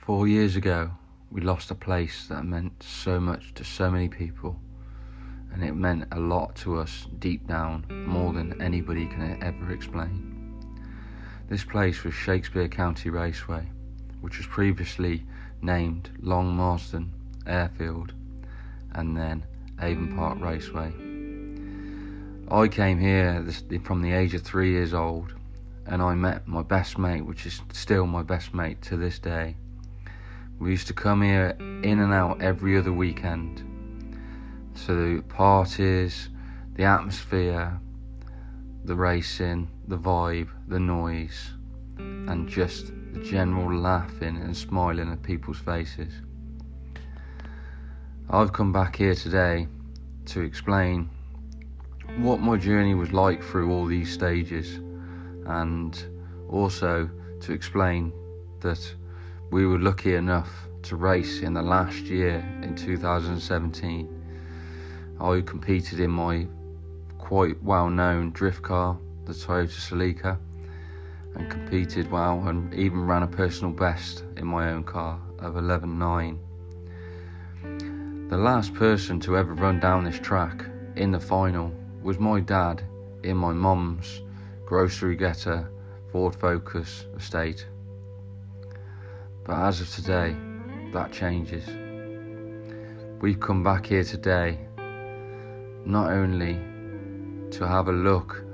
4 years ago, we lost a place that meant so much to so many people, and it meant a lot to us deep down, more than anybody can ever explain. This place was Shakespeare County Raceway, which was previously named Long Marsden Airfield and then Avon Park Raceway. I came here from the age of 3 years old, and I met my best mate, which is still my best mate to this day. We used to come here in and out every other weekend. So the parties, the atmosphere, the racing, the vibe, the noise, and just the general laughing and smiling at people's faces. I've come back here today to explain what my journey was like through all these stages, and also to explain that we were lucky enough to race in the last year in 2017. I competed in my quite well-known drift car, the Toyota Celica, and competed well and even ran a personal best in my own car of 11.9. The last person to ever run down this track in the final was my dad in my mum's grocery getter Ford Focus estate. But as of today, that changes. We've come back here today not only to have a look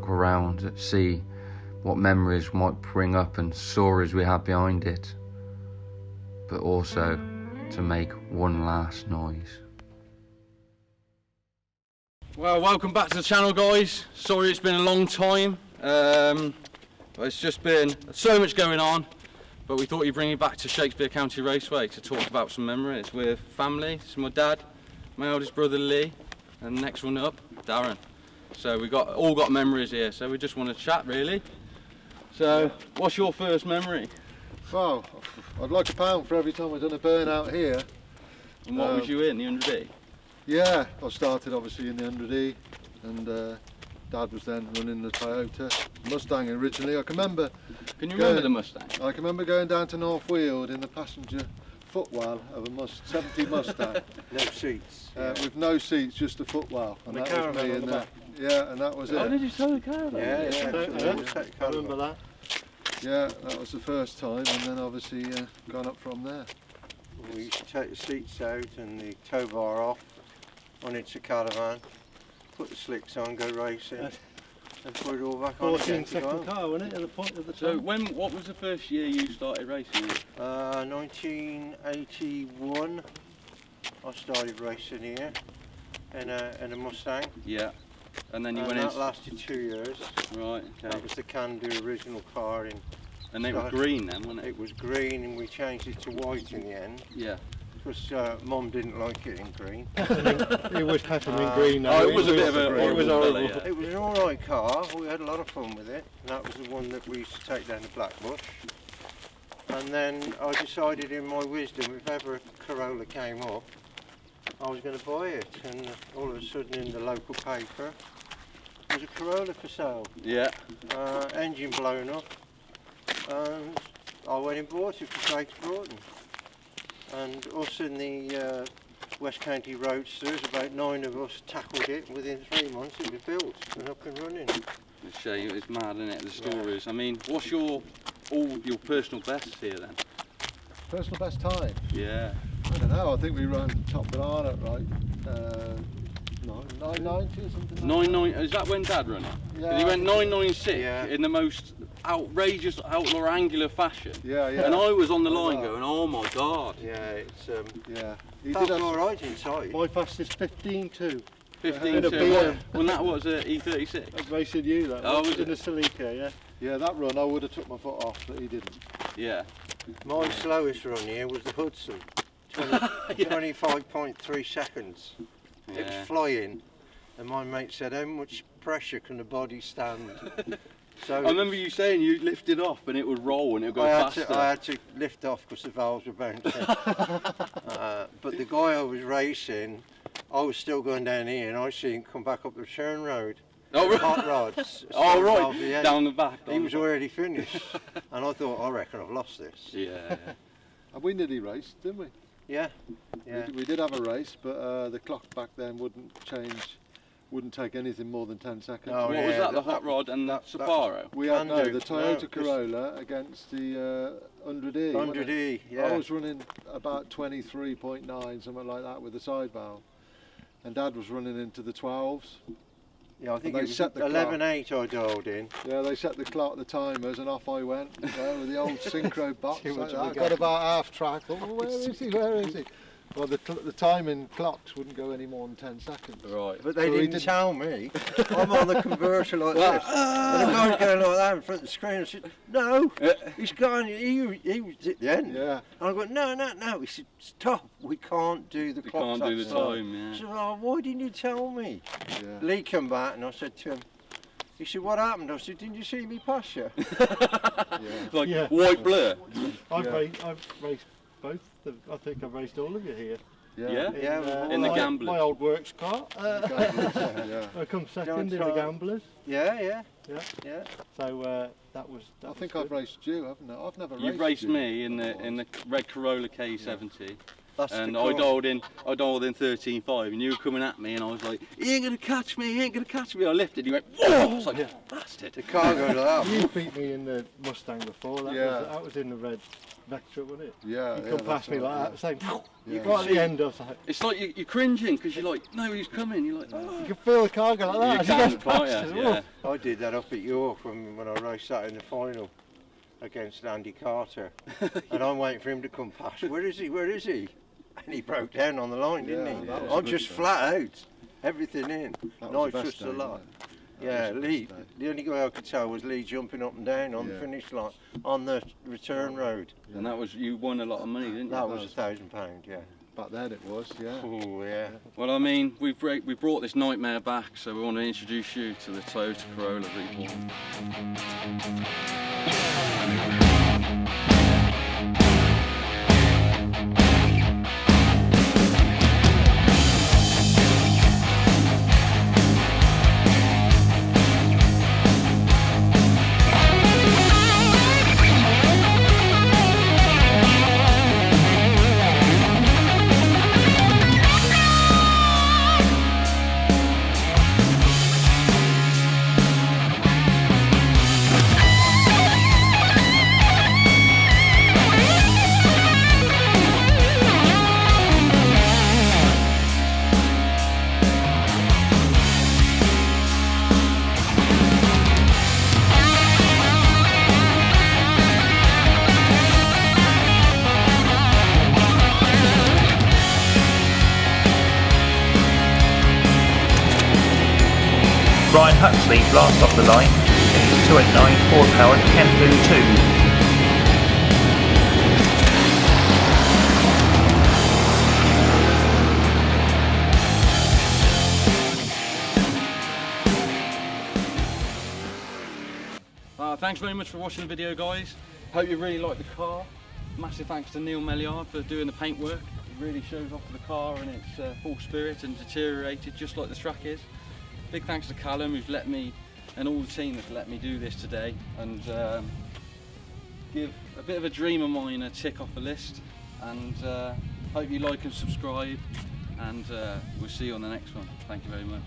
around, see what memories might bring up and stories we have behind it, but also to make one last noise. Well, welcome back to the channel, guys. Sorry it's been a long time. It's just been so much going on, but we thought we'd bring you back to Shakespeare County Raceway to talk about some memories with family. This is my dad, my eldest brother Lee, and the next one up, Darren. So we all got memories here, so we just want to chat really. So, what's your first memory? Well, I'd like £1 for every time I've done a burnout here. And what was you in, the 100E? Yeah, I started obviously in the 100E, and Dad was then running the Toyota Mustang originally. Can you remember the Mustang? I can remember going down to North Weald in the passenger footwell of a 70 Mustang. No seats. With no seats, just a footwell. And that was me in there. Yeah, and that was it. Oh, did you tow the caravan? Yeah, I remember that. Yeah, that was the first time, and then obviously gone up from there. We used to take the seats out and the tow bar off on into caravan, put the slicks on, go racing, and put it all back on again. 14-second car, wasn't it, at the point of the time? So what was the first year you started racing? 1981, I started racing here in a Mustang. Yeah. And then you went in. That lasted 2 years. Right, okay. That was the can-do original car. And they were green then, wasn't it? It was green, and we changed it to white in the end. Yeah. Because Mum didn't like it in green. It was peppermint green. Oh, it was a bit of a horrible colour, yeah. It was an alright car, we had a lot of fun with it, and that was the one that we used to take down to Blackbush. And then I decided in my wisdom, if ever a Corolla came up, I was going to buy it, and all of a sudden in the local paper, there was a Corolla for sale. Yeah. Engine blown up, and I went and bought it for Drake's Broughton. And us in the West County Roadsters, about 9 of us tackled it, and within 3 months it was built and up and running. It's mad, isn't it, the stories. Yeah. I mean, what's your personal bests here then? Personal best time? Yeah. I don't know, I think we ran top banana at 990 or something like 990, is that when Dad ran it? Yeah. He went 996 in the most outrageous, outlaw angular fashion. Yeah. And I was on the line going, oh my god. Yeah, it's He felt did alright inside. My fastest 15.2. 15.2. When that was E36. I was racing you that. Oh, was in it? the Celica, yeah. Yeah, that run I would have took my foot off, but he didn't. Yeah. My slowest run here was the Hudson, 25.3 seconds. Yeah. It was flying, and my mate said, how much pressure can the body stand? So I remember you saying you lifted off and it would roll and it would go faster. I had to lift off because the valves were bouncing. But the guy I was racing, I was still going down here, and I seen him come back up the Churn Road. Oh, right. Hot rods. Oh, right. Down the back. He was already finished. And I thought, I reckon I've lost this. Yeah. We nearly raced, didn't we? Yeah, yeah. We did have a race, but the clock back then wouldn't take anything more than 10 seconds. Oh, What yeah, was that? The that- hot rod and that- Sapporo? We had Can do. the Toyota 'cause- Corolla against the 100E. wasn't it? 100E, yeah. I was running about 23.9, something like that, with the side valve, and Dad was running into the 12s. Yeah, I think they it was set the 11.8 I dialed in. Yeah, they set the clock, the timers, and off I went with the old synchro box. Too much Like of a that. I got gap. about half track. Oh, where is he? Where is he? Well, the timing clocks wouldn't go any more than 10 seconds. Right. But they So he didn't didn't- tell me. I'm on the converter like this. And the guy's going like that in front of the screen. I said, no, he's gone. He was at the end. Yeah. And I go, no. He said, stop. We can't do the You clock. can't do the time, I yeah. said, oh, why didn't you tell me? Yeah. Lee came back and I said to him, he said, what happened? I said, didn't you see me pass you? Like Yeah. white blur. I've Yeah. raced both. I think I've raced all of you here. Yeah? Yeah, In the my- Gamblers. My old works car. Yeah. I come second Don't in the try. Gamblers. Yeah. So that was. I think I've raced you, haven't I? I've never raced You've raced you. me in the red Corolla K70. That's And the I car. dialed in 13.5 and you were coming at me and I was like, he ain't gonna catch me, he ain't gonna catch me. I lifted, he went, whoa! I was like, bastard. The car goes like that. You beat me in the Mustang before. That was in the red Vectra, wasn't it? Yeah. You yeah, come past that's me right, like that, same. Yeah. Right at the end, I was like, It's like you're cringing because you're like, no, he's coming. You're like, you oh. can feel the car go like that. You as he can, goes past can't us. you? Woof. Yeah. I did that up at York when I raced that in the final against Andy Carter. And I'm waiting for him to come past. Where is he? And he broke down on the line, didn't Yeah, he? that was I'm a good just day. flat out. Everything in. That was the Nitrous best a day, lot. wasn't it? Yeah, was the Lee. best day. The only way I could tell was Lee jumping up and down on the Yeah. finish line on the return road. And that was, you won a lot of money, didn't you? That was £1,000, yeah. Back then it was, yeah. Oh yeah. Well, I mean, we brought this nightmare back, so we want to introduce you to the Toyota Corolla Reborn. Brian Huxley blast off the line in his 289 4-powered Kempu 2. Thanks very much for watching the video, guys. Hope you really liked the car. Massive thanks to Neil Melliard for doing the paintwork. It really shows off the car and its full spirit and deteriorated just like the track is. Big thanks to Callum, who's let me, and all the team that's let me do this today, and give a bit of a dream of mine a tick off the list. And hope you like and subscribe, and we'll see you on the next one. Thank you very much.